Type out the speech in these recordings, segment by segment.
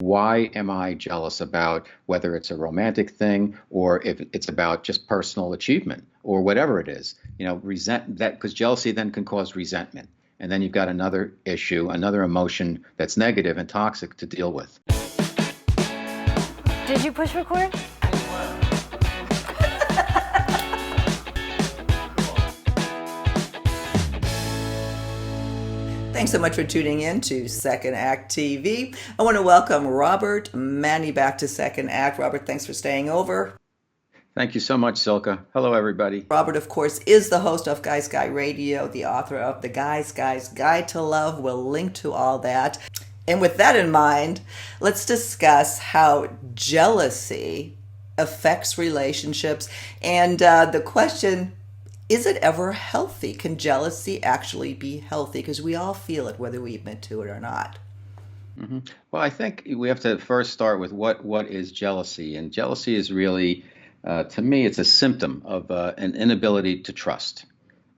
why am I jealous about whether it's a romantic thing or if it's about just personal achievement or whatever it is. Resent that because jealousy then can cause resentment. And then you've got another issue, another emotion that's negative and toxic to deal with. Did you push record? Thanks so much for tuning in to Second Act TV. I want to welcome Robert Manni back to Second Act. Robert, thanks for staying over. Thank you so much, Silka. Hello, everybody. Robert, of course, is the host of Guys Guy Radio, the author of The Guys Guide to Love. We'll link to all that. And with that in mind, let's discuss how jealousy affects relationships. And the question, is it ever healthy? Can jealousy actually be healthy? Because we all feel it, whether we admit to it or not. Mm-hmm. Well, I think we have to first start with what is jealousy. And jealousy is really, to me, it's a symptom of an inability to trust.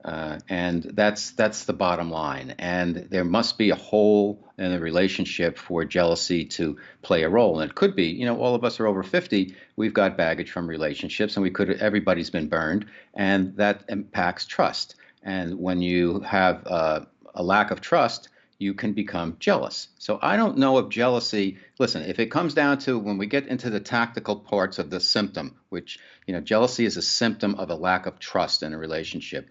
And that's the bottom line. And there must be a hole in a relationship for jealousy to play a role. And it could be, all of us are over 50. We've got baggage from relationships, and everybody's been burned, and that impacts trust. And when you have a lack of trust, you can become jealous. So I don't know if jealousy, listen, if it comes down to when we get into the tactical parts of the symptom, which, jealousy is a symptom of a lack of trust in a relationship.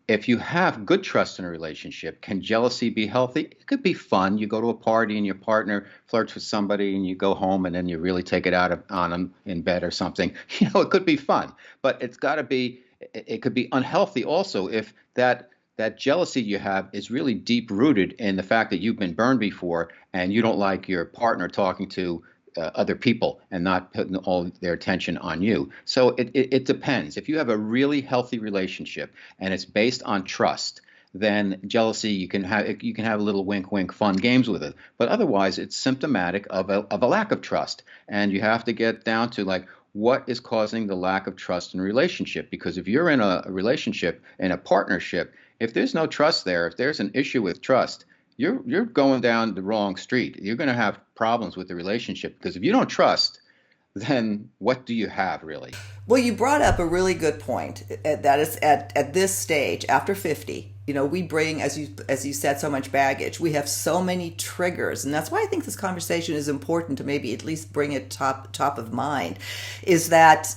If you have good trust in a relationship, can jealousy be healthy? It could be fun. You go to a party and your partner flirts with somebody and you go home and then you really take it on them in bed or something. It could be fun, but it could be unhealthy also if that jealousy you have is really deep rooted in the fact that you've been burned before and you don't like your partner talking to other people and not putting all their attention on you. So it depends. If you have a really healthy relationship and it's based on trust, then jealousy, you can have a little wink, wink, fun games with it. But otherwise, it's symptomatic of a lack of trust. And you have to get down to what is causing the lack of trust in a relationship? Because if you're in a relationship, in a partnership, if there's no trust there, if there's an issue with trust, you're going down the wrong street. You're going to have problems with the relationship because if you don't trust, then what do you have really? Well, you brought up a really good point. That is at this stage, after 50, we bring, as you said, so much baggage. We have so many triggers, and that's why I think this conversation is important to maybe at least bring it top of mind. Is that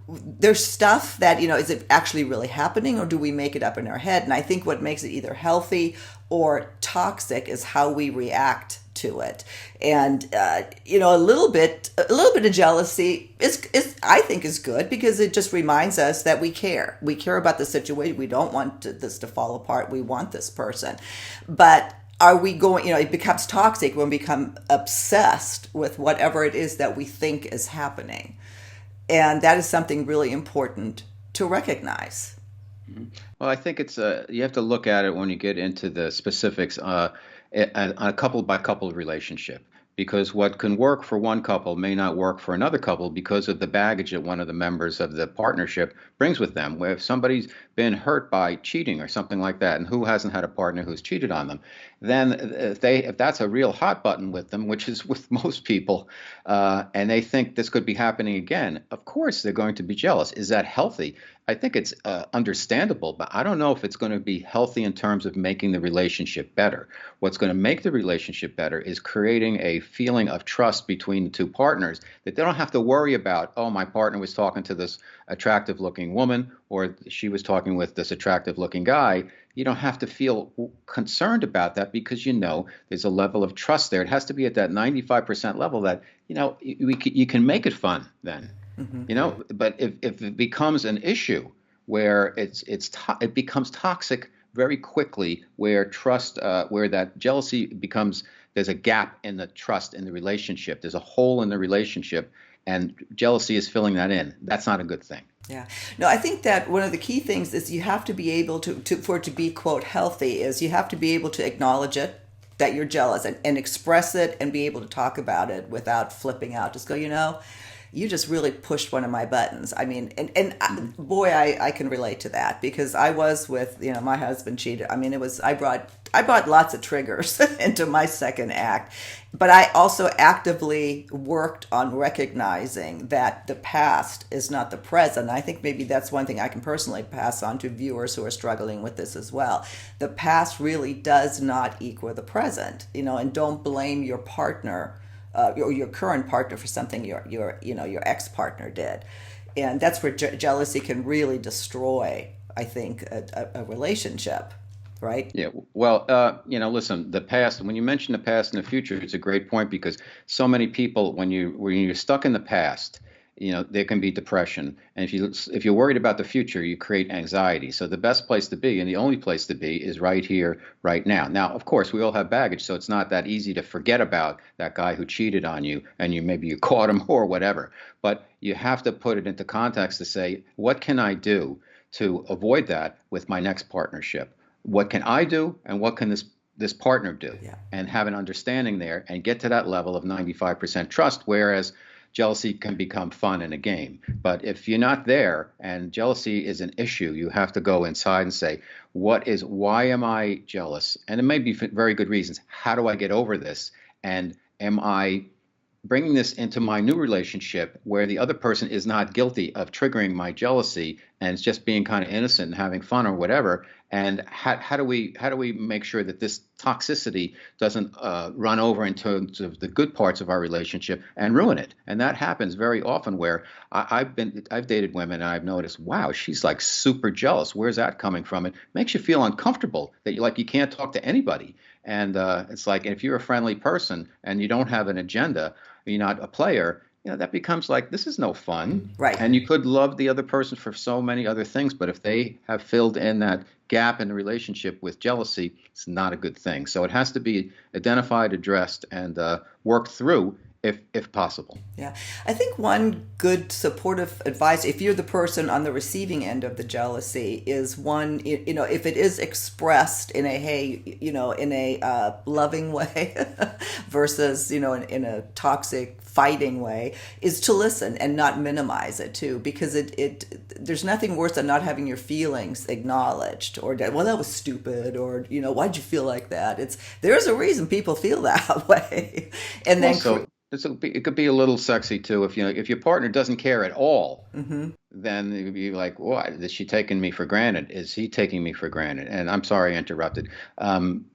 there's stuff that, is it actually really happening or do we make it up in our head? And I think what makes it either healthy or toxic is how we react to it. And, a little bit of jealousy is I think is good because it just reminds us that we care. We care about the situation. We don't want this to fall apart. We want this person. But are we going, it becomes toxic when we become obsessed with whatever it is that we think is happening. And that is something really important to recognize. Well, I think it's you have to look at it when you get into the specifics on a couple by couple relationship, because what can work for one couple may not work for another couple because of the baggage that one of the members of the partnership brings with them. Where if somebody's been hurt by cheating or something like that, and who hasn't had a partner who's cheated on them, then if that's a real hot button with them, which is with most people, and they think this could be happening again, of course they're going to be jealous. Is that healthy? I think it's understandable, but I don't know if it's going to be healthy in terms of making the relationship better. What's going to make the relationship better is creating a feeling of trust between the two partners that they don't have to worry about, oh, my partner was talking to this attractive looking woman or she was talking with this attractive looking guy. You don't have to feel concerned about that because there's a level of trust there. It has to be at that 95% level that, you can make it fun then. Mm-hmm. But if it becomes an issue where it becomes toxic very quickly, where trust, where that jealousy becomes, there's a gap in the trust in the relationship, there's a hole in the relationship, and jealousy is filling that in. That's not a good thing. Yeah. No, I think that one of the key things is you have to be able to for it to be, quote, healthy, is you have to be able to acknowledge it, that you're jealous, and express it and be able to talk about it without flipping out. Just go, you just really pushed one of my buttons. I mean, boy, I can relate to that because I was with, my husband cheated. I mean, I brought lots of triggers into my second act, but I also actively worked on recognizing that the past is not the present. I think maybe that's one thing I can personally pass on to viewers who are struggling with this as well. The past really does not equal the present, and don't blame your partner or your current partner for something your ex partner did, and that's where jealousy can really destroy, I think, a relationship, right? Yeah, well, listen, the past, when you mention the past and the future, it's a great point because so many people, when you're stuck in the past, there can be depression. And if you're worried about the future, you create anxiety. So the best place to be and the only place to be is right here, right now. Now, of course, we all have baggage, so it's not that easy to forget about that guy who cheated on you and maybe you caught him or whatever. But you have to put it into context to say, what can I do to avoid that with my next partnership? What can I do and what can this partner do? Yeah. And have an understanding there and get to that level of 95% trust, whereas jealousy can become fun in a game. But if you're not there and jealousy is an issue, you have to go inside and say, why am I jealous? And it may be for very good reasons. How do I get over this? And am I bringing this into my new relationship where the other person is not guilty of triggering my jealousy and it's just being kind of innocent and having fun or whatever? And how do we make sure that this toxicity doesn't run over in terms of the good parts of our relationship and ruin it? And that happens very often where I've dated women and I've noticed, wow, she's like super jealous. Where's that coming from? It makes you feel uncomfortable that you can't talk to anybody. And it's like if you're a friendly person and you don't have an agenda, you're not a player, that becomes like, this is no fun. Right. And you could love the other person for so many other things, but if they have filled in that gap in the relationship with jealousy, it's not a good thing. So it has to be identified, addressed, and worked through if possible. Yeah. I think one good supportive advice, if you're the person on the receiving end of the jealousy, is one, if it is expressed in a, hey, in a loving way versus, in a toxic fighting way, is to listen and not minimize it too, because there's nothing worse than not having your feelings acknowledged or, well, that was stupid, or, why'd you feel like that? There's a reason people feel that way. And then Also, it could be a little sexy too if your partner doesn't care at all. Then you'd be like, what? Is she taking me for granted? Is he taking me for granted? And I'm sorry I interrupted. And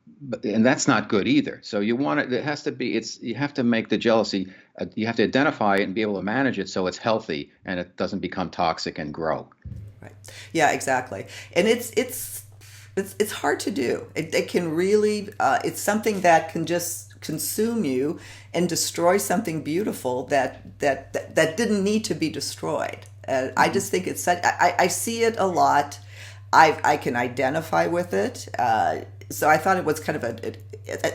that's not good either. So it has to be, you have to make the jealousy, you have to identify it and be able to manage it so it's healthy and it doesn't become toxic and grow. Right. Yeah, exactly. And it's hard to do. It can really, it's something that can just consume you and destroy something beautiful that didn't need to be destroyed. I just think it's such, I see it a lot. I can identify with it. So I thought it was kind of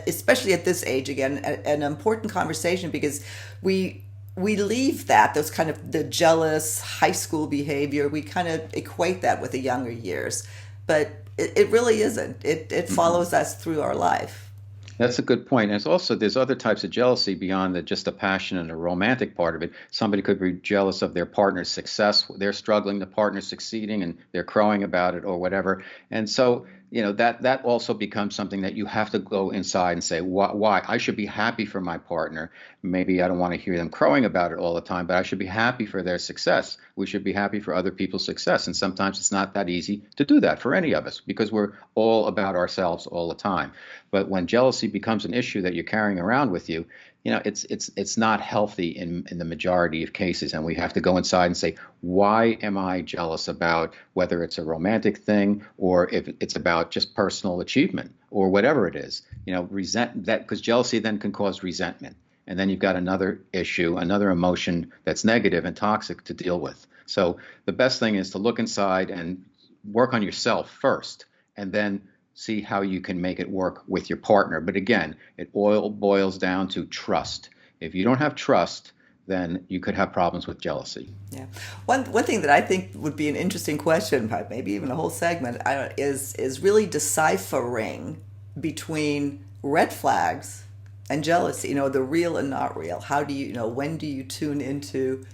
especially at this age again, an important conversation, because we leave those kind of the jealous high school behavior. We kind of equate that with the younger years, but it really isn't. It follows us through our life. That's a good point. And there's other types of jealousy beyond just the passion and the romantic part of it. Somebody could be jealous of their partner's success. They're struggling, the partner's succeeding, and they're crowing about it or whatever. And so, that also becomes something that you have to go inside and say, why? I should be happy for my partner. Maybe I don't want to hear them crowing about it all the time, but I should be happy for their success. We should be happy for other people's success. And sometimes it's not that easy to do that for any of us because we're all about ourselves all the time. But when jealousy becomes an issue that you're carrying around with you, it's not healthy in the majority of cases. And we have to go inside and say, why am I jealous about, whether it's a romantic thing or if it's about just personal achievement or whatever it is, resent that, because jealousy then can cause resentment. And then you've got another issue, another emotion that's negative and toxic to deal with. So the best thing is to look inside and work on yourself first, and then see how you can make it work with your partner. But again, it all boils down to trust. If you don't have trust, then you could have problems with jealousy. Yeah. One thing that I think would be an interesting question, maybe even a whole segment, is really deciphering between red flags and jealousy. The real and not real. How do you when do you tune into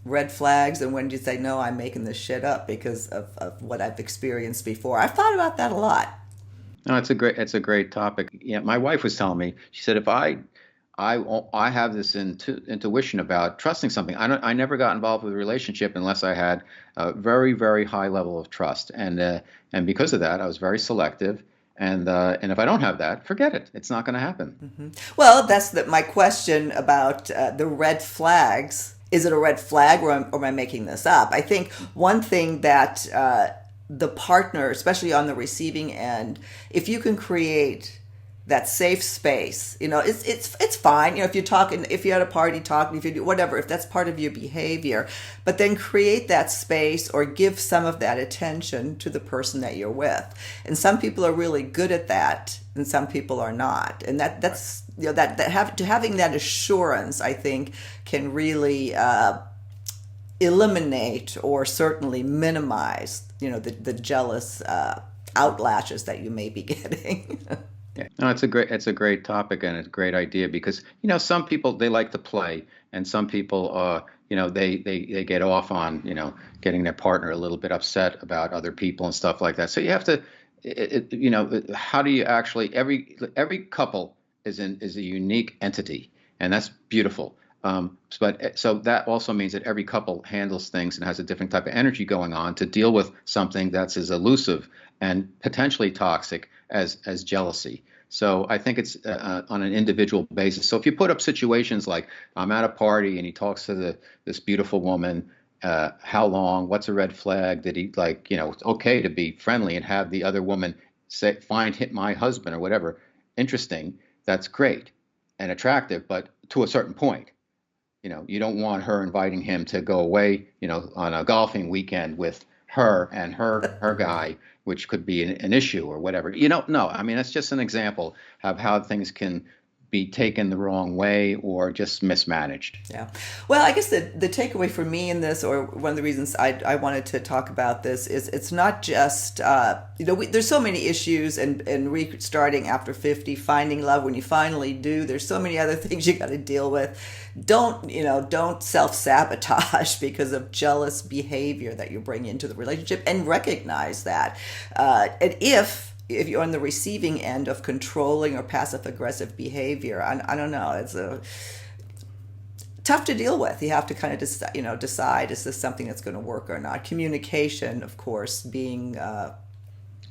red flags, and when do you say, no, I'm making this shit up because of what I've experienced before? I've thought about that a lot. No, it's a great topic. Yeah, my wife was telling me. She said if I have this intuition about trusting something. I never got involved with a relationship unless I had a very, very high level of trust, and because of that, I was very selective. And if I don't have that, forget it. It's not going to happen. Well, that's my question about the red flags. Is it a red flag, or am I making this up? I think one thing that the partner, especially on the receiving end, if you can create that safe space, it's fine. If you're talking, if you're at a party talking, if you do whatever, if that's part of your behavior, but then create that space or give some of that attention to the person that you're with. And some people are really good at that, and some people are not. And that's having that assurance, I think, can really eliminate or certainly minimize, the jealous outlashes that you may be getting. Yeah, no, it's a great topic and it's a great idea because some people they like to play and some people they get off on getting their partner a little bit upset about other people and stuff like that. So you have to how do you actually every couple is a unique entity and that's beautiful. But so that also means that every couple handles things and has a different type of energy going on to deal with something that's as elusive and potentially toxic as jealousy. So I think it's on an individual basis. So if you put up situations like I'm at a party and he talks to this beautiful woman, how long? What's a red flag? Did he like it's okay to be friendly and have the other woman say find him my husband or whatever interesting? That's great and attractive, but to a certain point. You don't want her inviting him to go away, on a golfing weekend with her and her guy, which could be an issue or whatever. No, I mean, that's just an example of how things can be taken the wrong way or just mismanaged. Yeah. Well, I guess the takeaway for me in this, or one of the reasons I wanted to talk about this, is it's not just, there's so many issues and restarting after 50, finding love when you finally do. There's so many other things you got to deal with. Don't self-sabotage because of jealous behavior that you bring into the relationship, and recognize that. And if you're on the receiving end of controlling or passive aggressive behavior, I don't know, it's tough to deal with. You have to kind of decide, is this something that's going to work or not. Communication, of course, being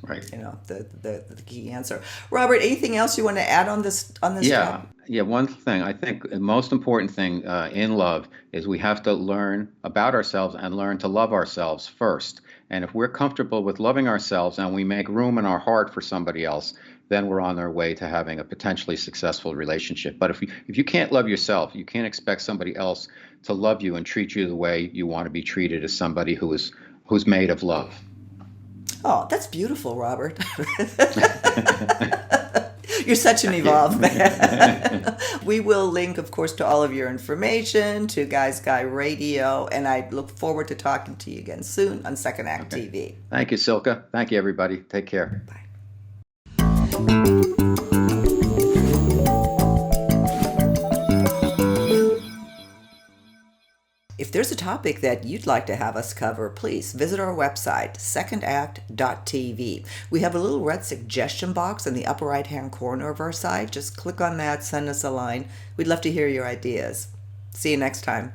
Right. the key answer. Robert, anything else you want to add on this Yeah, topic? yeah. One thing I think the most important thing in love is we have to learn about ourselves and learn to love ourselves first. And if we're comfortable with loving ourselves and we make room in our heart for somebody else, then we're on our way to having a potentially successful relationship. But if you can't love yourself, you can't expect somebody else to love you and treat you the way you want to be treated as somebody who's made of love. Oh, that's beautiful, Robert. You're such an Thank you. evolved man. We will link, of course, to all of your information, to Guys Guy Radio, and I look forward to talking to you again soon on Second Act Okay. TV. Thank you, Silka. Thank you, everybody. Take care. Bye. If there's a topic that you'd like to have us cover, please visit our website, secondact.tv. We have a little red suggestion box in the upper right-hand corner of our site. Just click on that, send us a line. We'd love to hear your ideas. See you next time.